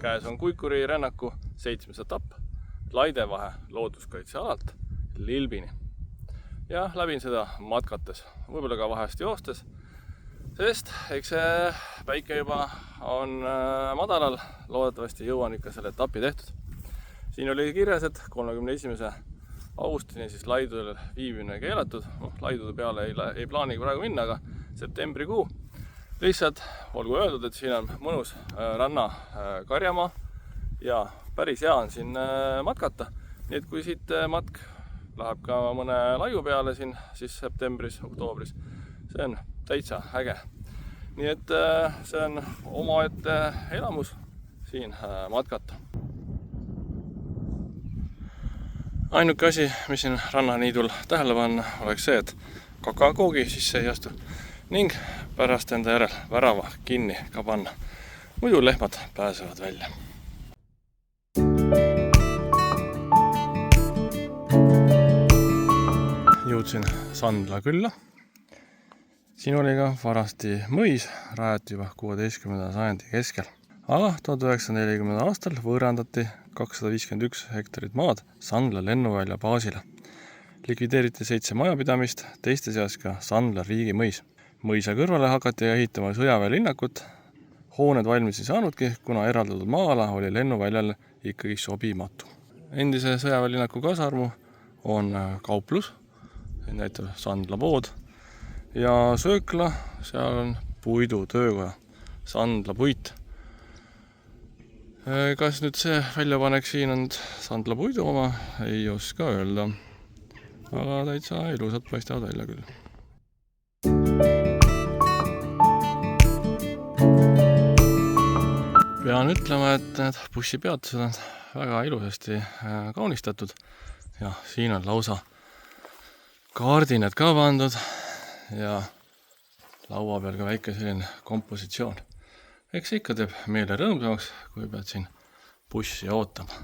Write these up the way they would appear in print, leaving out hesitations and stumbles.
Käes on Kuikuri rännaku 7. etapp Laidevahe looduskaitsealalt Lilbini. Ja läbin seda matkates, võib-olla ka vahest joostes, sest eks see päike juba on madalal, loodetavasti jõuan ikka selle etapi tehtud. Siin oli kirjas, et 31. augustini siis laidudel viibimine keelatud. Laidude peale ei plaani praegu minna, aga septembrikuu. Lihtsalt olgu öeldud, et siin on mõnus ranna karjamaa ja päris hea on siin matkata. Nii et kui siit matk läheb ka mõne laiu peale siin siis septembris, oktoobris, see on täitsa äge. Nii et see on omaette elamus siin matkata. Ainuke asi, mis siin rannaniidul tähele panna, oleks see, et kakakoogi sisse ei astu ning pärast enda järel värava kinni ka panna. Muidu lehmad pääsevad välja. Jõudsin Sandla külla. Siin oli ka varasti mõis, rajati juba 16. sajandi keskel. Aga 1940. aastal võõrandati 251 hektarit maad Sandla lennuvälja baasile. Likvideeriti 7 majapidamist, teiste seas ka Sandla riigimõis. Mõisa kõrvale hakati ehitama sõjaväelinnakut. Hooned valmis ei saanudki, kuna eraldatud maa-ala oli lennuväljal ikkagi sobimatu. Endise sõjaväelinnaku kasarmu on kauplus, siin näitab Sandla pood, ja söökla, seal on puidutöökoja, Sandla puit. Kas nüüd see väljapanek siin on Sandla puidu oma, ei oska öelda. Aga täitsa ilusad paistavad välja küll. Pean ütlema, et need bussipeatused on väga ilusasti kaunistatud. Ja siin on lausa kaardinad ka pandud ja laua peal ka väike selline kompositsioon. Eks ikka teeb meele rõõmsamaks, kui pead siin bussi ootama.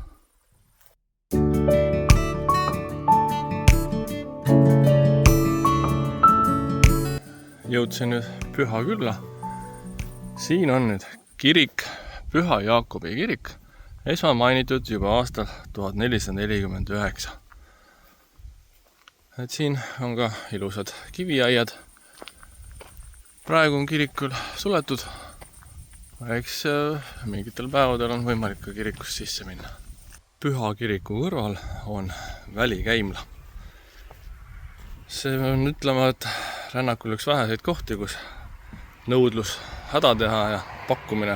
Jõudsin nüüd Püha külla. Siin on nüüd kirik, Püha Jaakobi kirik, esmamainitud juba aastal 1449. Et siin on ka ilusad kiviaiad. Praegu on kirik küll suletud. Eks mingitel päevadel on võimalik ka kirikus sisse minna. Püha kiriku kõrval on välikäimla. See on ütlema, et rännakul üks väheseid kohti, kus nõudlus häda teha ja pakkumine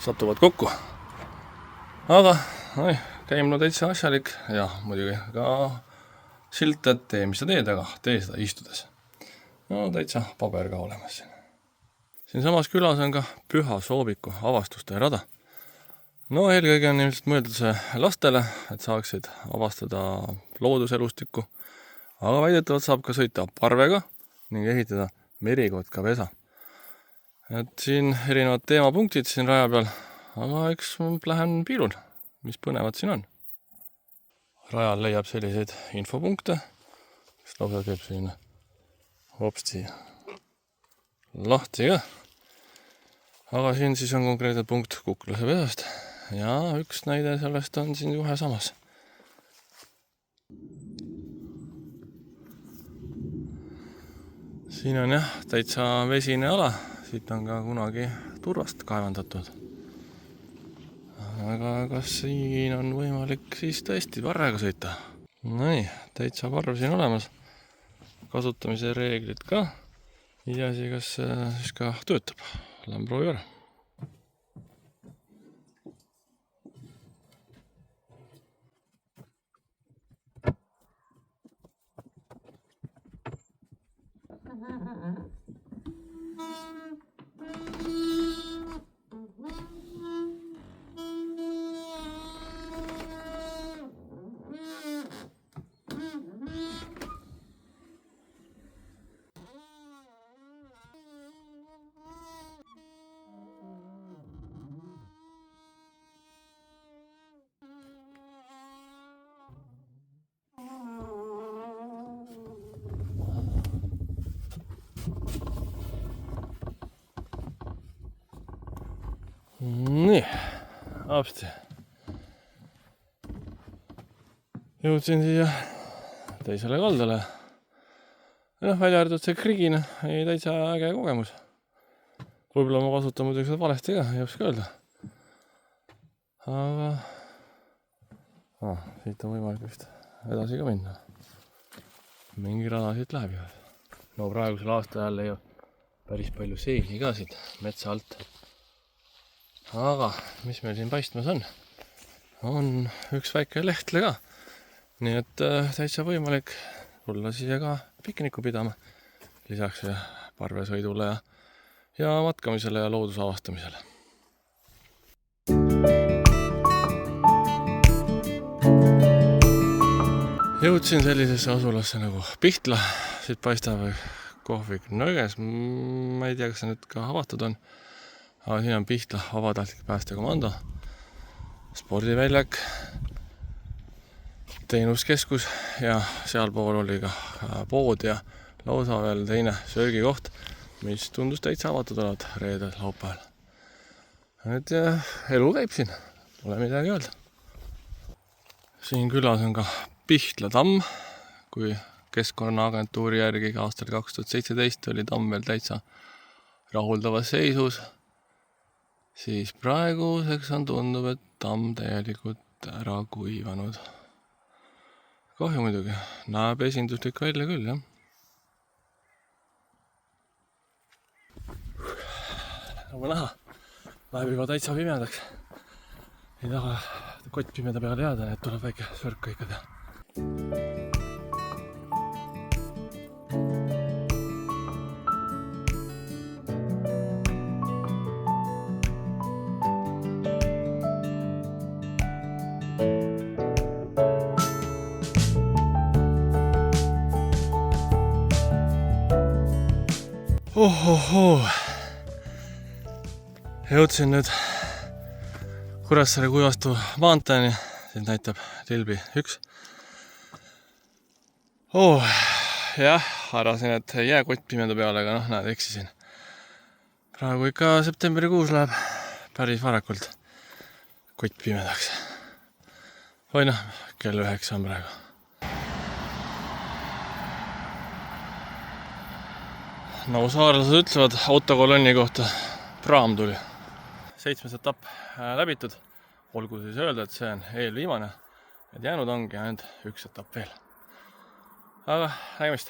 satuvad kokku. Aga käimla täitsa asjalik ja muidugi ka silt, et tee, mis sa teed, aga tee seda istudes. No täitsa paber ka olemas siin. Siin samas külas on ka Püha Sooviku avastuste rada. No eelkõige on ilmselt mõeldud see lastele, et saaksid avastada looduselustikku, aga väidetavalt saab ka sõita parvega ning ehitada merikotka vesa. Et siin erinevad teemapunktid siin raja peal, aga eks lähen piilun, mis põnevad siin on. Rajal leiab selliseid infopunkte, kes lausa teeb siin hopsti lahti ka. Aga siin siis on konkreetne punkt Kuklase pesast ja üks näide sellest on siin kohe samas. Siin on jah täitsa vesine ala, siit on ka kunagi turvast kaevandatud. Aga kas siin on võimalik siis tõesti parvega sõita? Nii, täitsa parv siin olemas. Kasutamise reeglid ka. Iiasi, kas siis ka töötab. Lähen proovi ära. Nii, apsti. Jõudsin siia teisele kaldale. Välja arvatud see krigina, ei täitsa äge kogemus. Võib-olla ma kasutan muidugi seda valesti ka, ei oska öelda. Aga siit on võimalik vist edasi ka minna. Mingi rada siit läheb ju. No praegusel aasta jälle ju päris palju seeni ka siit metsa alt. Aga mis meil siin paistmas on? On üks väike lehtle ka. Nii et täitsa võimalik tulla siia ka pikniku pidama. Lisaks parvesõidule ja matkamisele ja looduse avastamisele. Jõudsin sellisesse asulasse nagu Pihtla, siit paistab kohvik Nõges, ma ei tea, kas see nüüd ka avatud on, aga siin on Pihtla vabatahtlik päästekomando, spordiväljak, teenuskeskus ja sealpool oli ka pood ja lausa veel teine söögikoht, mis tundus täitsa avatud olevat reedel laupäeval. Nüüd elu käib siin, pole midagi öelda. Siin külas on ka Pihtla tamm, kui Keskkonnaagentuuri järgi aastal 2017 oli tamm veel täitsa rahuldavas seisus, siis praeguseks on tundub, et tamm täielikult ära kuivanud. Kahju muidugi, näeb esinduslik välja küll, jah. Nagu näha, läheb juba täitsa pimedaks. Ei taha kott pimeda peale jääda, et tuleb väike sörk ka ikka teha. Jõudsin nüüd Kuressaare Kuivastu maanteeni, siin näitab tilbi 1. Jah, arvasin, et ei jää kott pimeda peale, aga näed, eksisin. Praegu ikka septembrikuus läheb päris varakult kott pimedaks. Või kell 9 on praegu. Nagu saarlased ütlevad autokolonni kohta, praam tuli. 7. etapp läbitud. Olgu siis öelda, et see on eelviimane. Et jäänud ongi ainult 1 etapp veel. Aga nägemist!